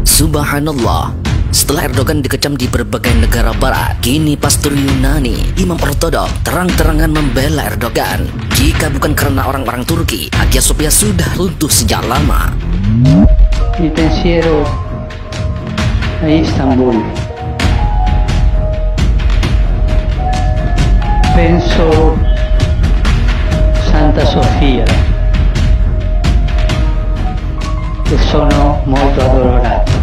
Subhanallah, setelah Erdogan dikecam di berbagai negara barat, kini pastor Yunani, imam ortodok, terang-terangan membela Erdogan. Jika bukan karena orang-orang Turki, Hagia Sophia sudah runtuh sejak lama. Il pensiero a Istanbul. Penso Santa Sofia, che sono molto addolorato.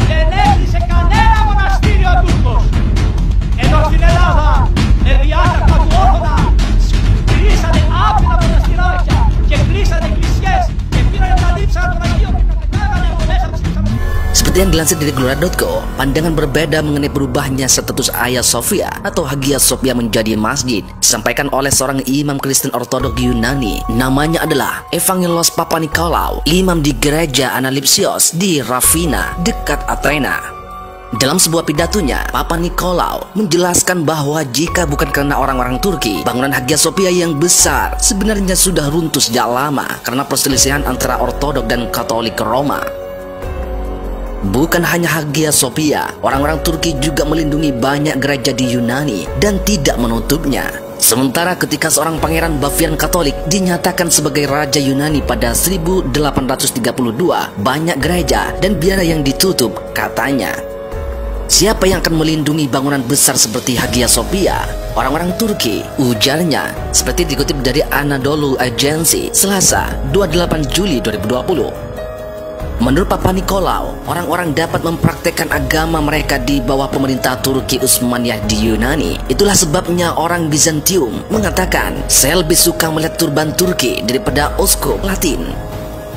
Δεν έκλεισε κανένα μοναστήριο Τούρκος. Ενώ στην Ελλάδα, με διάταγμα του Όρθωνα, κλείσανε άφηνα μοναστηράκια και κλείσανε εκκλησιές και πήρανε τα λείψανα των Αγίων και τα πετάγανε από μέσα της Θεσσαλονίκης. Seperti yang dilansir dari Glora.co, pandangan berbeda mengenai berubahnya status Hagia Sophia atau Hagia Sophia menjadi masjid disampaikan oleh seorang imam Kristen Ortodok Yunani. Namanya adalah Evangelos Papanikolaou, imam di gereja Analipsios di Rafina, dekat Athena. Dalam sebuah pidatonya, Papanikolaou menjelaskan bahwa jika bukan karena orang-orang Turki, bangunan Hagia Sophia yang besar sebenarnya sudah runtuh sejak lama karena perselisihan antara Ortodok dan Katolik Roma. Bukan hanya Hagia Sophia, orang-orang Turki juga melindungi banyak gereja di Yunani dan tidak menutupnya. Sementara ketika seorang pangeran Bavian Katolik dinyatakan sebagai Raja Yunani pada 1832, banyak gereja dan biara yang ditutup, katanya. Siapa yang akan melindungi bangunan besar seperti Hagia Sophia? Orang-orang Turki, ujarnya, seperti dikutip dari Anadolu Agency, Selasa, 28 Juli 2020. Menurut Papanikolaou, orang-orang dapat mempraktekkan agama mereka di bawah pemerintah Turki Utsmaniyah di Yunani. Itulah sebabnya orang Bizantium mengatakan, saya lebih suka melihat turban Turki daripada uskup Latin.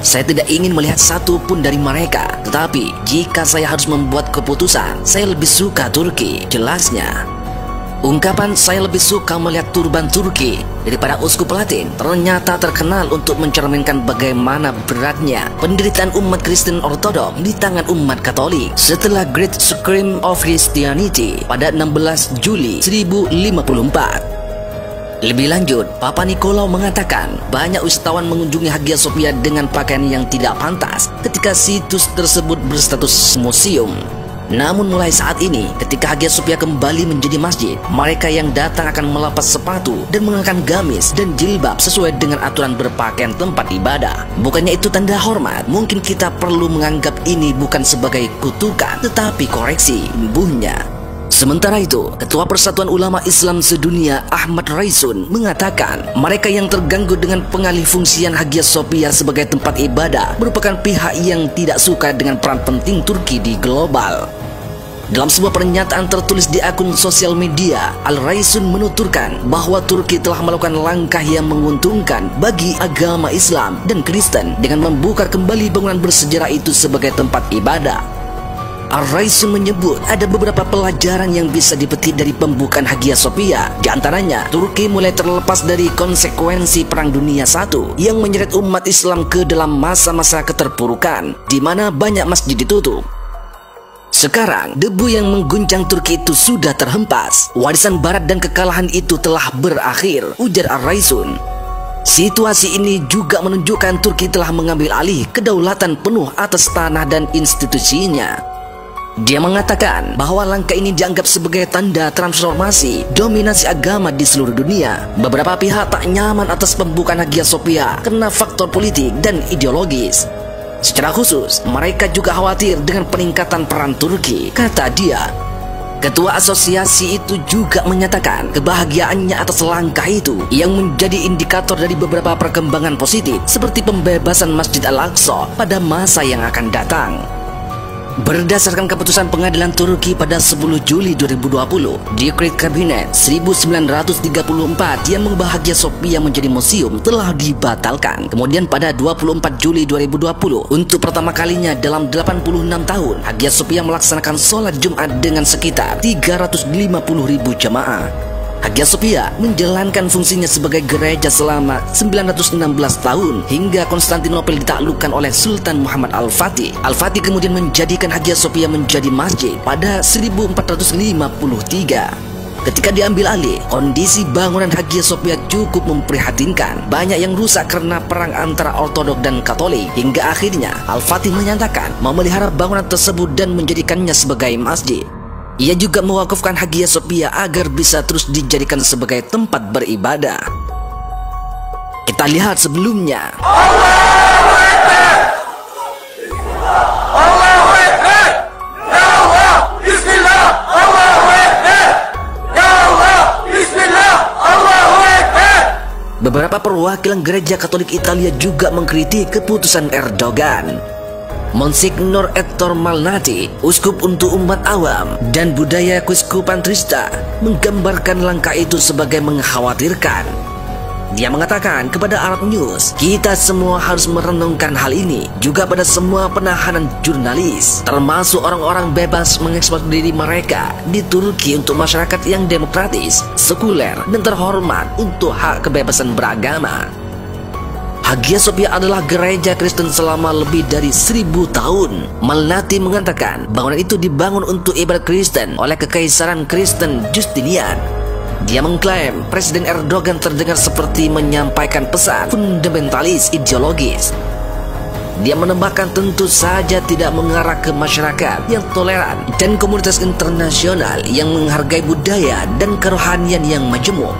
Saya tidak ingin melihat satu pun dari mereka, tetapi jika saya harus membuat keputusan, saya lebih suka Turki, jelasnya. Ungkapan saya lebih suka melihat turban Turki daripada uskup Latin ternyata terkenal untuk mencerminkan bagaimana beratnya penderitaan umat Kristen Ortodok di tangan umat Katolik setelah Great Scream of Christianity pada 16 Juli 1054. Lebih lanjut, Papanikolaou mengatakan banyak wisatawan mengunjungi Hagia Sophia dengan pakaian yang tidak pantas ketika situs tersebut berstatus museum. Namun mulai saat ini, ketika Hagia Sophia kembali menjadi masjid, mereka yang datang akan melepas sepatu dan mengenakan gamis dan jilbab sesuai dengan aturan berpakaian tempat ibadah. Bukannya itu tanda hormat, mungkin kita perlu menganggap ini bukan sebagai kutukan, tetapi koreksi, imbuhnya. Sementara itu, Ketua Persatuan Ulama Islam Sedunia Ahmad Raisun mengatakan mereka yang terganggu dengan pengalih fungsian Hagia Sophia sebagai tempat ibadah merupakan pihak yang tidak suka dengan peran penting Turki di global. Dalam sebuah pernyataan tertulis di akun sosial media, Al-Raisun menuturkan bahwa Turki telah melakukan langkah yang menguntungkan bagi agama Islam dan Kristen dengan membuka kembali bangunan bersejarah itu sebagai tempat ibadah. Al-Raisun menyebut ada beberapa pelajaran yang bisa dipetik dari pembukaan Hagia Sophia. Di antaranya, Turki mulai terlepas dari konsekuensi Perang Dunia I yang menyeret umat Islam ke dalam masa-masa keterpurukan, di mana banyak masjid ditutup. Sekarang, debu yang mengguncang Turki itu sudah terhempas. Warisan barat dan kekalahan itu telah berakhir, ujar Al-Raisun. Situasi ini juga menunjukkan Turki telah mengambil alih kedaulatan penuh atas tanah dan institusinya. Dia mengatakan bahwa langkah ini dianggap sebagai tanda transformasi dominasi agama di seluruh dunia. Beberapa pihak tak nyaman atas pembukaan Hagia Sophia karena faktor politik dan ideologis. Secara khusus, mereka juga khawatir dengan peningkatan peran Turki, kata dia. Ketua asosiasi itu juga menyatakan kebahagiaannya atas langkah itu yang menjadi indikator dari beberapa perkembangan positif seperti pembebasan Masjid Al-Aqsa pada masa yang akan datang. Berdasarkan keputusan pengadilan Turki pada 10 Juli 2020, Dekret Kabinet 1934 yang mengubah Hagia Sophia menjadi museum telah dibatalkan. Kemudian pada 24 Juli 2020, untuk pertama kalinya dalam 86 tahun, Hagia Sophia melaksanakan sholat Jumat dengan sekitar 350.000 jemaah. Hagia Sophia menjalankan fungsinya sebagai gereja selama 916 tahun hingga Konstantinopel ditaklukkan oleh Sultan Muhammad Al-Fatih. Al-Fatih kemudian menjadikan Hagia Sophia menjadi masjid pada 1453. Ketika diambil alih, kondisi bangunan Hagia Sophia cukup memprihatinkan. Banyak yang rusak karena perang antara Ortodok dan Katolik. Hingga akhirnya Al-Fatih menyatakan memelihara bangunan tersebut dan menjadikannya sebagai masjid. Ia juga mewakafkan Hagia Sophia agar bisa terus dijadikan sebagai tempat beribadah. Kita lihat sebelumnya. Beberapa perwakilan gereja Katolik Italia juga mengkritik keputusan Erdogan. Monsignor Ettore Malnati, uskup untuk umat awam dan budaya Keuskupan Trista, menggambarkan langkah itu sebagai mengkhawatirkan. Dia mengatakan kepada Arab News, kita semua harus merenungkan hal ini juga pada semua penahanan jurnalis, termasuk orang-orang bebas mengekspos diri mereka di Turki untuk masyarakat yang demokratis, sekuler, dan terhormat untuk hak kebebasan beragama. Hagia Sophia adalah gereja Kristen selama lebih dari 1000 tahun. Malnati mengatakan bangunan itu dibangun untuk ibadat Kristen oleh Kekaisaran Kristen Justinian. Dia mengklaim Presiden Erdogan terdengar seperti menyampaikan pesan fundamentalis ideologis. Dia menambahkan tentu saja tidak mengarah ke masyarakat yang toleran dan komunitas internasional yang menghargai budaya dan kerohanian yang majemuk.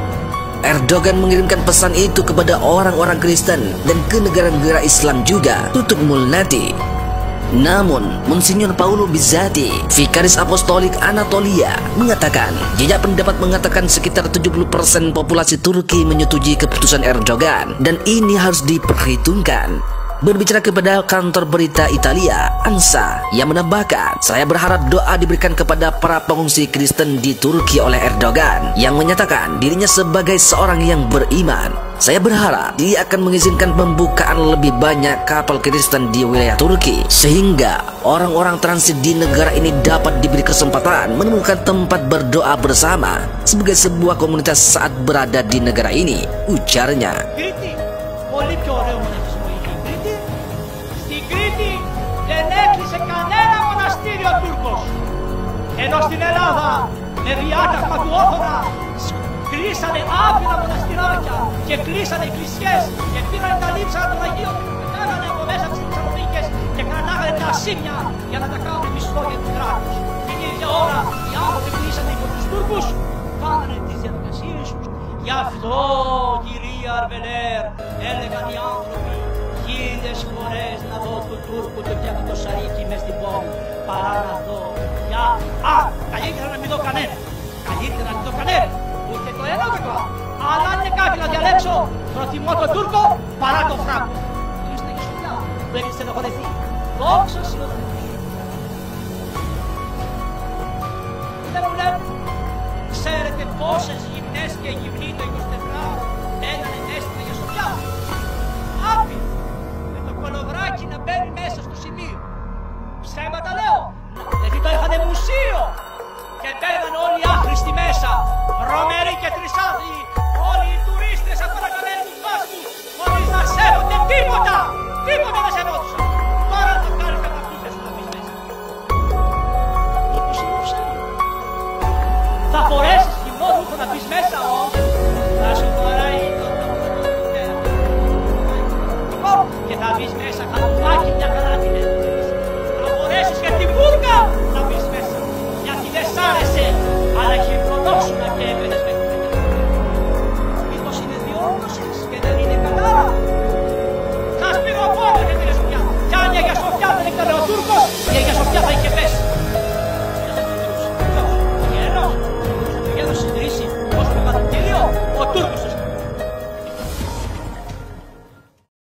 Erdogan mengirimkan pesan itu kepada orang-orang Kristen dan ke negara-negara Islam juga, tutup Malnati. Namun, Monsignor Paolo Bizzati, Vikaris Apostolik Anatolia, mengatakan jejak pendapat mengatakan sekitar 70% populasi Turki menyetujui keputusan Erdogan dan ini harus diperhitungkan. Berbicara kepada kantor berita Italia, ANSA, yang menambahkan, saya berharap doa diberikan kepada para pengungsi Kristen di Turki oleh Erdogan yang menyatakan dirinya sebagai seorang yang beriman. Saya berharap dia akan mengizinkan pembukaan lebih banyak kapal Kristen di wilayah Turki sehingga orang-orang transit di negara ini dapat diberi kesempatan menemukan tempat berdoa bersama sebagai sebuah komunitas saat berada di negara ini, ujarnya. Ενώ στην Ελλάδα με διάταγμα του Όθωνα κλείσανε άπειρα μοναστηράκια και κλείσανε εκκλησιές και πήραν τα λείψανα των Αγίων και τους πετάγανε από μέσα από τις Θεσσαλονίκες και κρατάγανε τα ασήμια για να τα κάνουν μισθό για τους κράτους. Την ίδια ώρα οι άνθρωποι κλείσανε υπό τους Τούρκους, κάνανε τις διαδικασίες τους. Γι' αυτό, κυρία Αρβελέρ, έλεγαν οι άνθρωποι 1000 φορές να δω του Τούρκου το πιάτο το σαρίκι μες στην πόλη παρά να δω. Καλύτερα να μην δω κανένα. Καλύτερα να μην δω κανένα. Ούτε το ένα ούτε το άλλο. Αλλά αν είναι κάτι να διαλέξω, προτιμώ τον Τούρκο παρά τον Φράγκο. Είστε και σοφιά που έχετε στενοχωρεθεί. Δόξα σ' ο Θεός. Δεν μου λέτε, ξέρετε πόσες γυμνές και γυμνοί το 24ωρο έγανε μέσα στην Αγία Σοφιά. Άπειρο. Με το κολοβράκι να μπαίνει μέσα